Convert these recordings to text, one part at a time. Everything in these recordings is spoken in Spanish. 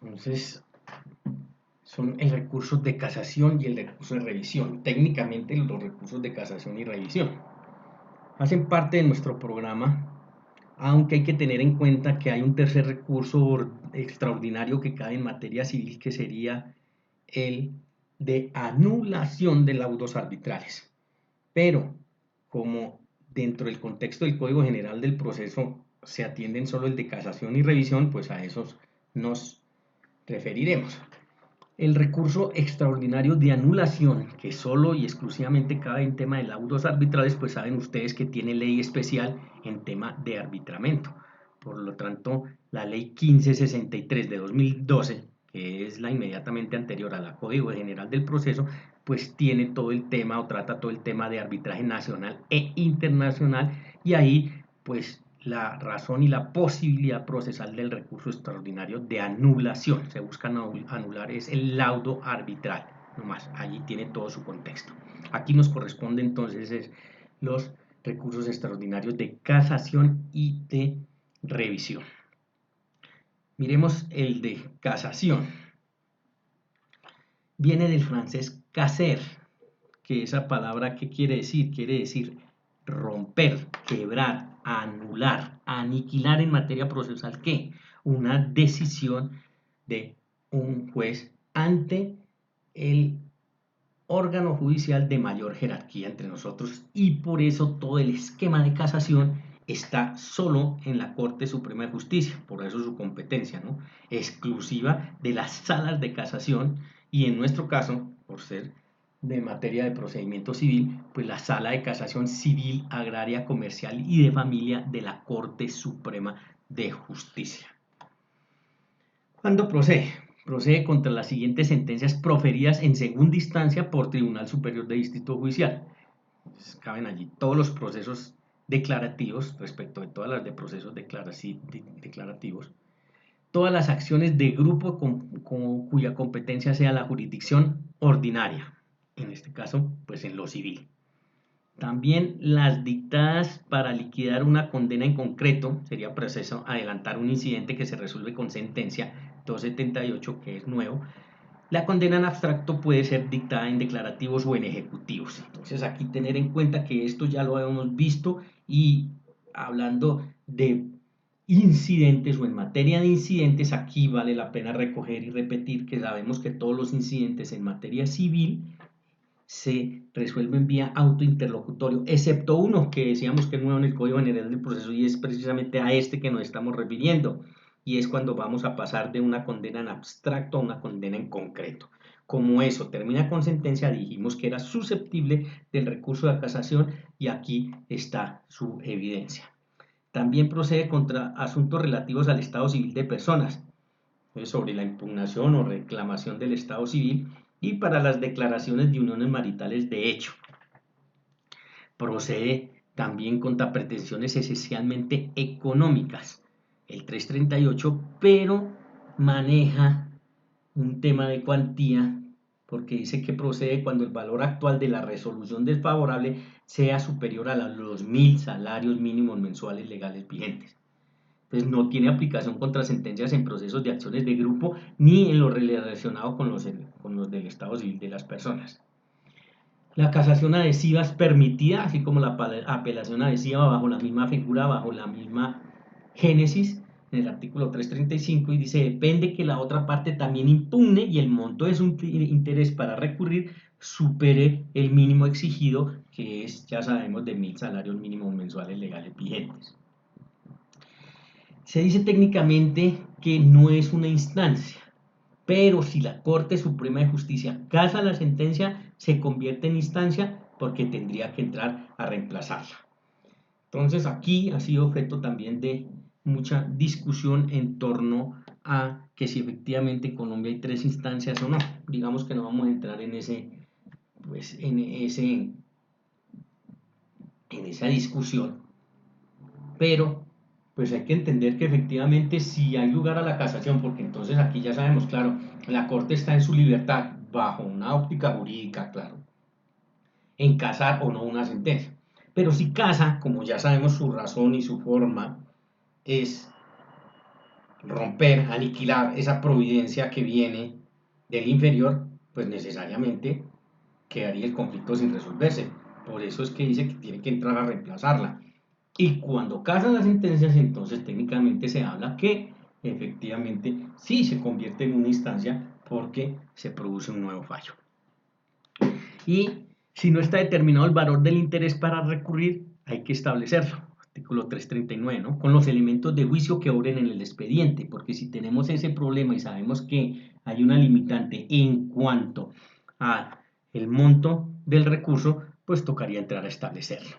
Entonces, son el recurso de casación y el recurso de revisión. Técnicamente, los recursos de casación y revisión hacen parte de nuestro programa, aunque hay que tener en cuenta que hay un tercer recurso extraordinario que cae en materia civil, que sería el de anulación de laudos arbitrales. Pero, como dentro del contexto del Código General del Proceso se atienden solo el de casación y revisión, pues a esos nos referiremos. El recurso extraordinario de anulación, que solo y exclusivamente cabe en tema de laudos arbitrales, pues saben ustedes que tiene ley especial en tema de arbitramiento. Por lo tanto, la ley 1563 de 2012, que es la inmediatamente anterior a la Código General del Proceso, pues tiene todo el tema o trata todo el tema de arbitraje nacional e internacional, y ahí pues la razón y la posibilidad procesal del recurso extraordinario de anulación. Se busca anular es el laudo arbitral, nomás, allí tiene todo su contexto. Aquí nos corresponde entonces los recursos extraordinarios de casación y de revisión. Miremos el de casación. Viene del francés caser, que esa palabra, ¿qué quiere decir? Quiere decir romper, quebrar, anular, aniquilar en materia procesal. ¿Qué? Una decisión de un juez ante el órgano judicial de mayor jerarquía entre nosotros, y por eso todo el esquema de casación está solo en la Corte Suprema de Justicia, por eso su competencia, ¿no? Exclusiva de las salas de casación, y en nuestro caso, por ser de materia de procedimiento civil, pues la sala de casación civil, agraria, comercial y de familia de la Corte Suprema de Justicia. ¿Cuándo procede? Procede contra las siguientes sentencias proferidas en segunda instancia por Tribunal Superior de Distrito Judicial. Entonces, caben allí todos los procesos declarativos, respecto de todas las de procesos declarativos, todas las acciones de grupo cuya competencia sea la jurisdicción ordinaria, en este caso, pues en lo civil. También las dictadas para liquidar una condena en concreto, sería proceso adelantar un incidente que se resuelve con sentencia 278, que es nuevo. La condena en abstracto puede ser dictada en declarativos o en ejecutivos. Entonces aquí tener en cuenta que esto ya lo hemos visto, y hablando de incidentes o en materia de incidentes, aquí vale la pena recoger y repetir que sabemos que todos los incidentes en materia civil se resuelven vía autointerlocutorio, excepto uno que decíamos que es nuevo en el Código General del Proceso, y es precisamente a este que nos estamos refiriendo, y es cuando vamos a pasar de una condena en abstracto a una condena en concreto. Como eso termina con sentencia, dijimos que era susceptible del recurso de casación, y aquí está su evidencia. También procede contra asuntos relativos al estado civil de personas, sobre la impugnación o reclamación del estado civil, y para las declaraciones de uniones maritales de hecho. Procede también contra pretensiones esencialmente económicas, el 338, pero maneja un tema de cuantía, porque dice que procede cuando el valor actual de la resolución desfavorable sea superior a los 1.000 salarios mínimos mensuales legales vigentes. Entonces no tiene aplicación contra sentencias en procesos de acciones de grupo ni en lo relacionado con los del estado civil de las personas. La casación adhesiva es permitida, así como la apelación adhesiva, bajo la misma figura, bajo la misma génesis, en el artículo 335, y dice: depende que la otra parte también impugne y el monto de su interés para recurrir supere el mínimo exigido, que es, ya sabemos, de 1.000 salarios mínimos mensuales legales vigentes. Se dice técnicamente que no es una instancia, pero si la Corte Suprema de Justicia casa la sentencia, se convierte en instancia, porque tendría que entrar a reemplazarla. Entonces aquí ha sido objeto también de mucha discusión en torno a que si efectivamente en Colombia hay 3 instancias o no. Digamos que no vamos a entrar en esa discusión, pero pues hay que entender que efectivamente sí hay lugar a la casación, porque entonces aquí ya sabemos, claro, la Corte está en su libertad, bajo una óptica jurídica, claro, en casar o no una sentencia. Pero si casa, como ya sabemos su razón y su forma, es romper, aniquilar esa providencia que viene del inferior, pues necesariamente quedaría el conflicto sin resolverse. Por eso es que dice que tiene que entrar a reemplazarla. Y cuando casan las sentencias, entonces técnicamente se habla que efectivamente sí se convierte en una instancia porque se produce un nuevo fallo. Y si no está determinado el valor del interés para recurrir, hay que establecerlo. Artículo 339, ¿no? Con los elementos de juicio que obren en el expediente, porque si tenemos ese problema y sabemos que hay una limitante en cuanto a el monto del recurso, pues tocaría entrar a establecerlo.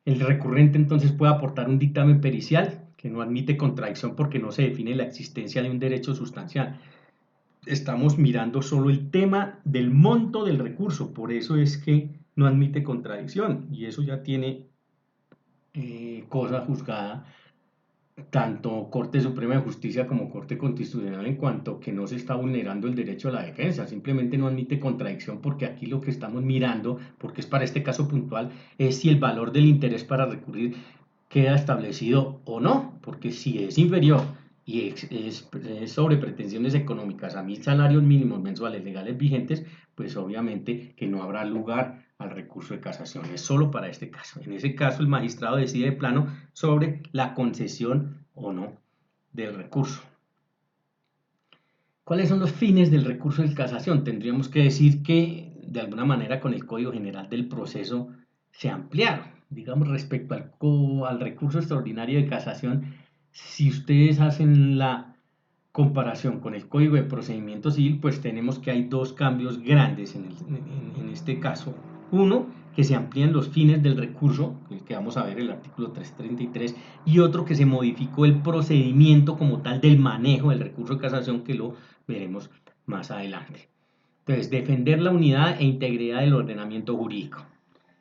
El recurrente entonces puede aportar un dictamen pericial que no admite contradicción porque no se define la existencia de un derecho sustancial. Estamos mirando solo el tema del monto del recurso, por eso es que no admite contradicción y eso ya tiene cosa juzgada tanto Corte Suprema de Justicia como Corte Constitucional en cuanto que no se está vulnerando el derecho a la defensa, simplemente no admite contradicción porque aquí lo que estamos mirando, porque es para este caso puntual, es si el valor del interés para recurrir queda establecido o no, porque si es inferior y es sobre pretensiones económicas a 1.000 salarios mínimos mensuales legales vigentes, pues obviamente que no habrá lugar al recurso de casación, es solo para este caso. En ese caso el magistrado decide de plano sobre la concesión o no del recurso. ¿Cuáles son los fines del recurso de casación? Tendríamos que decir que de alguna manera con el Código General del Proceso se ampliaron. Digamos, respecto al recurso extraordinario de casación, si ustedes hacen la comparación con el Código de Procedimiento Civil, pues tenemos que hay dos cambios grandes en este caso. Uno, que se amplían los fines del recurso, el que vamos a ver el artículo 333, y otro que se modificó el procedimiento como tal del manejo del recurso de casación, que lo veremos más adelante. Entonces, defender la unidad e integridad del ordenamiento jurídico.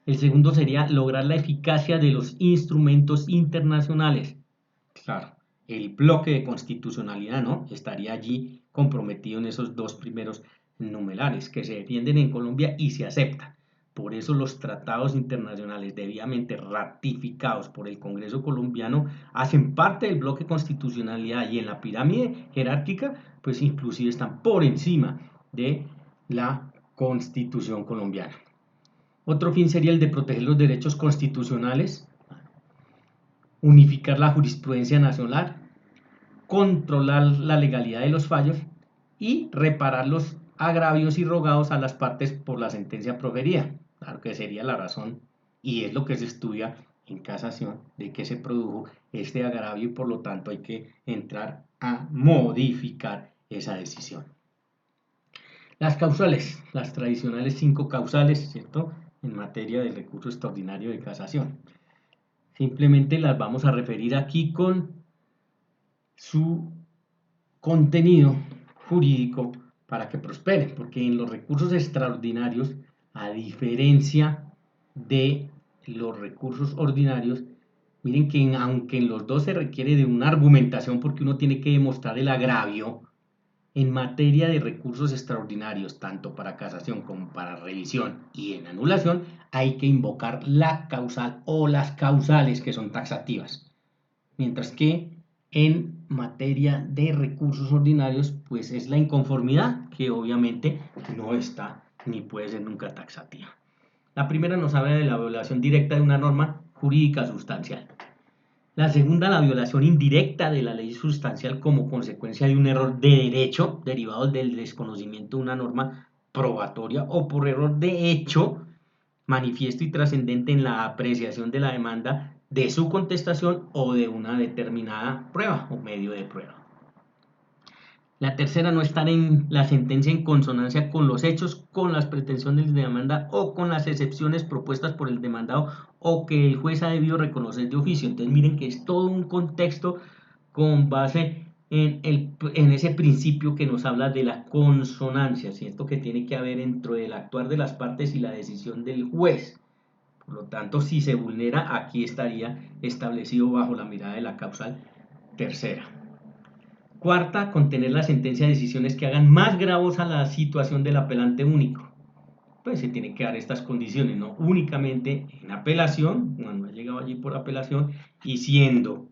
El segundo sería lograr la eficacia de los instrumentos internacionales. Claro, el bloque de constitucionalidad, ¿no? Estaría allí comprometido en esos dos primeros numerales que se defienden en Colombia y se aceptan. Por eso los tratados internacionales debidamente ratificados por el Congreso colombiano hacen parte del bloque de constitucionalidad y en la pirámide jerárquica, pues inclusive están por encima de la Constitución colombiana. Otro fin sería el de proteger los derechos constitucionales, unificar la jurisprudencia nacional, controlar la legalidad de los fallos y reparar los agravios y rogados a las partes por la sentencia proferida. Claro que sería la razón y es lo que se estudia en casación de que se produjo este agravio y por lo tanto hay que entrar a modificar esa decisión. Las causales, las tradicionales 5 causales, ¿cierto? En materia de recurso extraordinario de casación. Simplemente las vamos a referir aquí con su contenido jurídico para que prospere, porque en los recursos extraordinarios, a diferencia de los recursos ordinarios, miren que aunque en los dos se requiere de una argumentación porque uno tiene que demostrar el agravio, en materia de recursos extraordinarios, tanto para casación como para revisión y en anulación, hay que invocar la causal o las causales que son taxativas. Mientras que en materia de recursos ordinarios, pues es la inconformidad que obviamente no está ni puede ser nunca taxativa. La primera nos habla de la violación directa de una norma jurídica sustancial. La segunda, la violación indirecta de la ley sustancial como consecuencia de un error de derecho derivado del desconocimiento de una norma probatoria o por error de hecho manifiesto y trascendente en la apreciación de la demanda de su contestación o de una determinada prueba o medio de prueba. La tercera, no estar en la sentencia en consonancia con los hechos, con las pretensiones de demanda o con las excepciones propuestas por el demandado o que el juez ha debido reconocer de oficio. Entonces miren que es todo un contexto con base en ese principio que nos habla de la consonancia, ¿cierto? Que tiene que haber dentro del actuar de las partes y la decisión del juez. Por lo tanto, si se vulnera, aquí estaría establecido bajo la mirada de la causal tercera. Cuarta, contener la sentencia de decisiones que hagan más gravosa la situación del apelante único. Pues se tienen que dar estas condiciones, no únicamente en apelación, cuando ha llegado allí por apelación, y siendo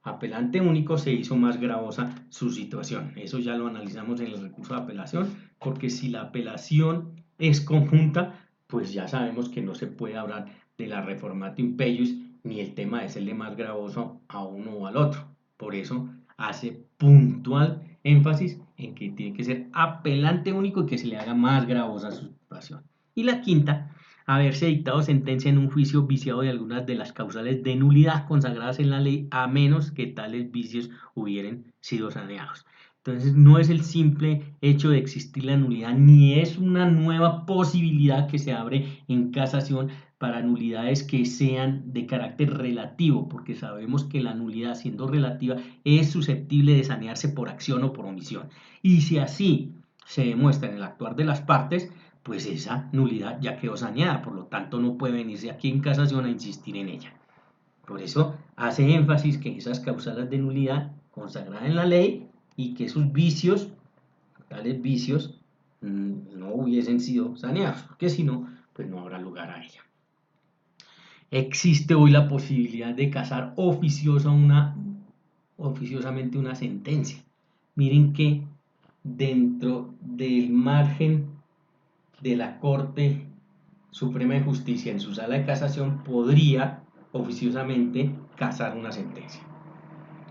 apelante único, se hizo más gravosa su situación. Eso ya lo analizamos en el recurso de apelación, porque si la apelación es conjunta, pues ya sabemos que no se puede hablar de la reformatio impellius ni el tema de serle más gravoso a uno o al otro. Por eso hace puntual énfasis en que tiene que ser apelante único y que se le haga más gravosa su situación. Y la quinta, haberse dictado sentencia en un juicio viciado de algunas de las causales de nulidad consagradas en la ley, a menos que tales vicios hubieran sido saneados. Entonces, no es el simple hecho de existir la nulidad, ni es una nueva posibilidad que se abre en casación para nulidades que sean de carácter relativo, porque sabemos que la nulidad, siendo relativa, es susceptible de sanearse por acción o por omisión. Y si así se demuestra en el actuar de las partes, pues esa nulidad ya quedó saneada, por lo tanto no puede venirse aquí en casación a insistir en ella. Por eso hace énfasis que esas causales de nulidad consagradas en la ley y que esos vicios, tales vicios, no hubiesen sido saneados, porque si no, pues no habrá lugar a ella. Existe hoy la posibilidad de casar oficiosamente una sentencia. Miren que dentro del margen de la Corte Suprema de Justicia en su sala de casación podría oficiosamente casar una sentencia.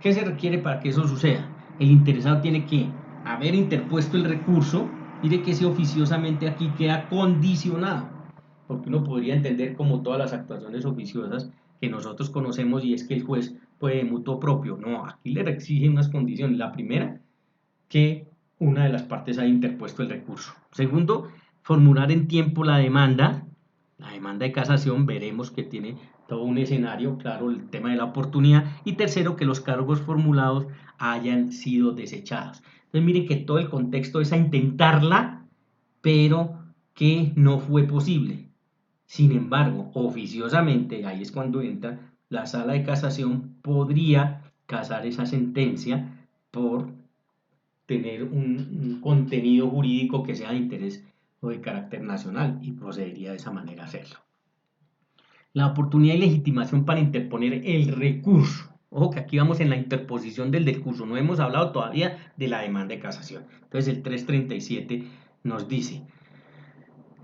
¿Qué se requiere para que eso suceda? El interesado tiene que haber interpuesto el recurso. Mire que ese oficiosamente aquí queda condicionado, porque uno podría entender como todas las actuaciones oficiosas que nosotros conocemos y es que el juez puede de mutuo propio. No, aquí le exigen unas condiciones. La primera, que una de las partes haya interpuesto el recurso. Segundo, formular en tiempo la demanda de casación, veremos que tiene todo un escenario, claro, el tema de la oportunidad. Y tercero, que los cargos formulados hayan sido desechados. Entonces miren que todo el contexto es a intentarla, pero que no fue posible. Sin embargo, oficiosamente, ahí es cuando entra la sala de casación, podría casar esa sentencia por tener un contenido jurídico que sea de interés o de carácter nacional y procedería de esa manera a hacerlo. La oportunidad y legitimación para interponer el recurso. Ojo que aquí vamos en la interposición del recurso, no hemos hablado todavía de la demanda de casación. Entonces el 337 nos dice,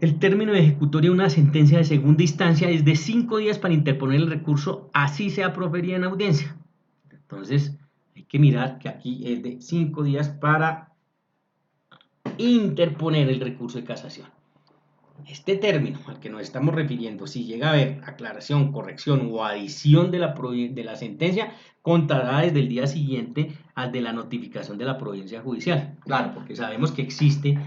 el término de ejecutoria de una sentencia de segunda instancia es de 5 días para interponer el recurso, así sea proferida en audiencia. Entonces hay que mirar que aquí es de 5 días para interponer el recurso de casación. Este término al que nos estamos refiriendo, si llega a haber aclaración, corrección o adición de la sentencia, contará desde el día siguiente al de la notificación de la providencia judicial. Claro, porque sabemos que existe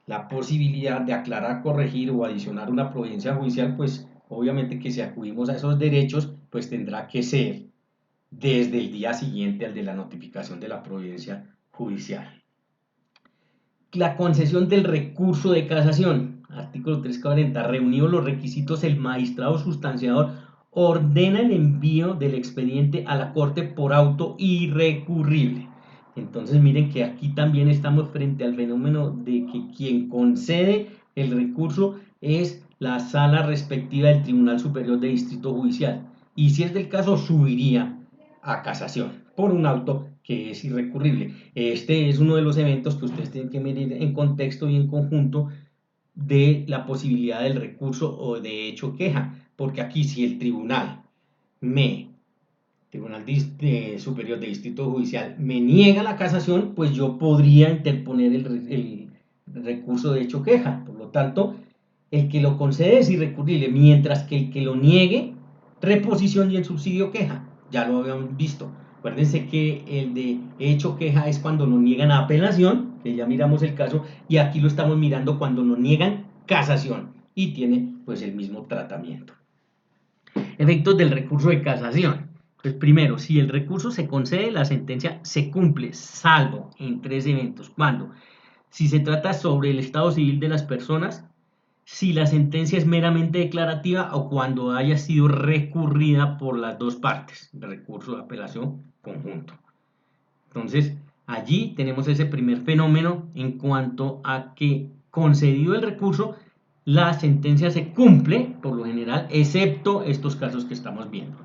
la posibilidad de aclarar, corregir o adicionar una providencia judicial, pues obviamente que si acudimos a esos derechos, pues tendrá que ser desde el día siguiente al de la notificación de la providencia judicial. La concesión del recurso de casación, artículo 340, reunidos los requisitos, el magistrado sustanciador ordena el envío del expediente a la Corte por auto irrecurrible. Entonces miren que aquí también estamos frente al fenómeno de que quien concede el recurso es la sala respectiva del Tribunal Superior de Distrito Judicial. Y si es del caso, subiría a casación por un auto que es irrecurrible. Este es uno de los eventos que ustedes tienen que medir en contexto y en conjunto de la posibilidad del recurso o de hecho queja, porque aquí si el Tribunal Superior de Distrito Judicial me niega la casación, pues yo podría interponer el recurso de hecho queja. Por lo tanto, el que lo concede es irrecurrible, mientras que el que lo niegue, reposición y el subsidio queja. Ya lo habíamos visto. Acuérdense que el de hecho queja es cuando nos niegan apelación, que ya miramos el caso, y aquí lo estamos mirando cuando nos niegan casación y tiene pues el mismo tratamiento. Efectos del recurso de casación. Pues primero, si el recurso se concede, la sentencia se cumple, salvo en 3 eventos. ¿Cuándo? Si se trata sobre el estado civil de las personas, si la sentencia es meramente declarativa o cuando haya sido recurrida por las dos partes, recurso de apelación conjunto. Entonces, allí tenemos ese primer fenómeno en cuanto a que concedido el recurso, la sentencia se cumple por lo general, excepto estos casos que estamos viendo.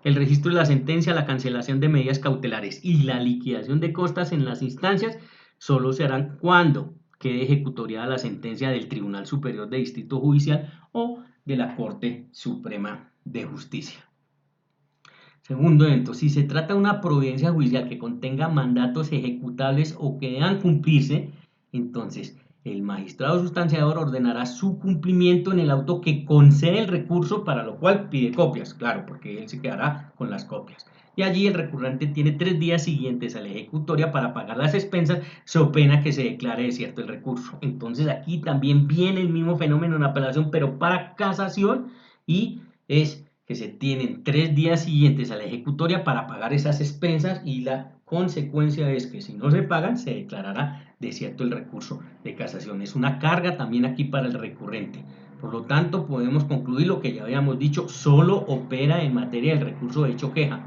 El registro de la sentencia, la cancelación de medidas cautelares y la liquidación de costas en las instancias solo se harán cuando quede ejecutoriada la sentencia del Tribunal Superior de Distrito Judicial o de la Corte Suprema de Justicia. Segundo evento, si se trata de una providencia judicial que contenga mandatos ejecutables o que deban cumplirse, entonces el magistrado sustanciador ordenará su cumplimiento en el auto que concede el recurso, para lo cual pide copias, claro, porque él se quedará con las copias. Y allí el recurrente tiene 3 días siguientes a la ejecutoria para pagar las expensas, so pena que se declare desierto el recurso. Entonces aquí también viene el mismo fenómeno en apelación, pero para casación, y es que se tienen 3 días siguientes a la ejecutoria para pagar esas expensas, y la consecuencia es que si no se pagan se declarará desierto el recurso de casación. Es una carga también aquí para el recurrente. Por lo tanto, podemos concluir lo que ya habíamos dicho: solo opera en materia del recurso de hecho queja.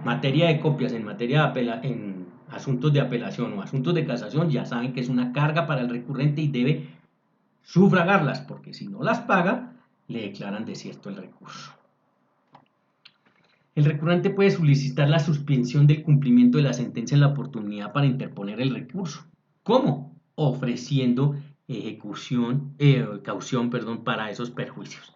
Materia de copias en materia en asuntos de apelación o asuntos de casación, ya saben que es una carga para el recurrente y debe sufragarlas, porque si no las paga, le declaran desierto el recurso. El recurrente puede solicitar la suspensión del cumplimiento de la sentencia en la oportunidad para interponer el recurso. ¿Cómo? Ofreciendo caución para esos perjuicios.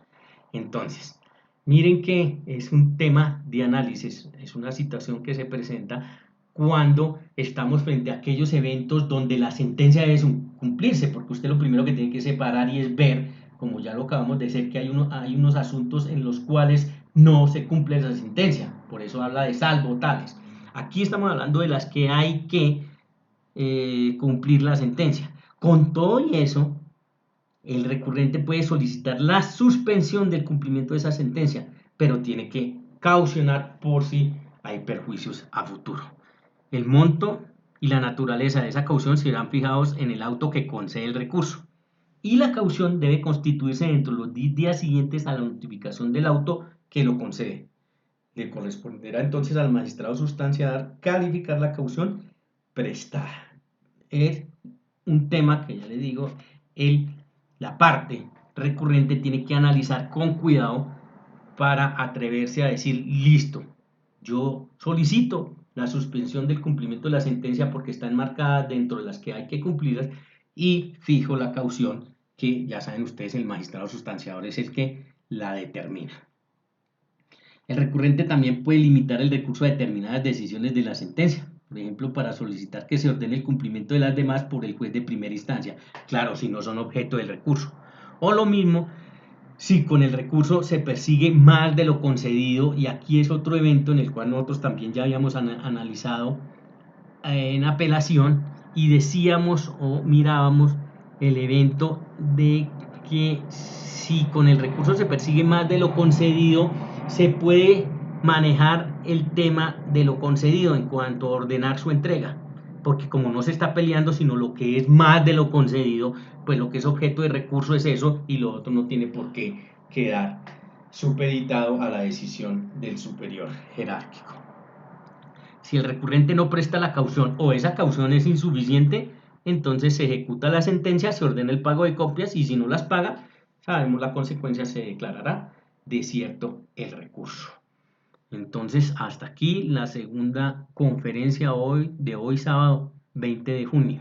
Entonces, miren que es un tema de análisis, es una situación que se presenta cuando estamos frente a aquellos eventos donde la sentencia debe cumplirse, porque usted lo primero que tiene que separar y es ver, como ya lo acabamos de decir, que hay unos asuntos en los cuales no se cumple esa sentencia, por eso habla de salvo tales. Aquí estamos hablando de las que hay que cumplir la sentencia. Con todo y eso, el recurrente puede solicitar la suspensión del cumplimiento de esa sentencia, pero tiene que caucionar por si hay perjuicios a futuro. El monto y la naturaleza de esa caución serán fijados en el auto que concede el recurso, y la caución debe constituirse dentro de los 10 días siguientes a la notificación del auto que lo concede. Le corresponderá entonces al magistrado sustanciador calificar la caución prestada. Es un tema que ya le digo, la parte recurrente tiene que analizar con cuidado para atreverse a decir: listo, yo solicito la suspensión del cumplimiento de la sentencia porque está enmarcada dentro de las que hay que cumplirlas, y fijo la caución, que ya saben ustedes, el magistrado sustanciador es el que la determina. El recurrente también puede limitar el recurso a determinadas decisiones de la sentencia, por ejemplo, para solicitar que se ordene el cumplimiento de las demás por el juez de primera instancia, claro, si no son objeto del recurso. O lo mismo si con el recurso se persigue más de lo concedido, y aquí es otro evento en el cual nosotros también ya habíamos analizado en apelación, y decíamos o mirábamos el evento de que si con el recurso se persigue más de lo concedido, se puede manejar el tema de lo concedido en cuanto a ordenar su entrega, porque como no se está peleando sino lo que es más de lo concedido, pues lo que es objeto de recurso es eso, y lo otro no tiene por qué quedar supeditado a la decisión del superior jerárquico. Si el recurrente no presta la caución o esa caución es insuficiente, entonces se ejecuta la sentencia, se ordena el pago de copias, y si no las paga, sabemos la consecuencia: se declarará desierto el recurso. Entonces, hasta aquí la segunda conferencia de hoy sábado 20 de junio.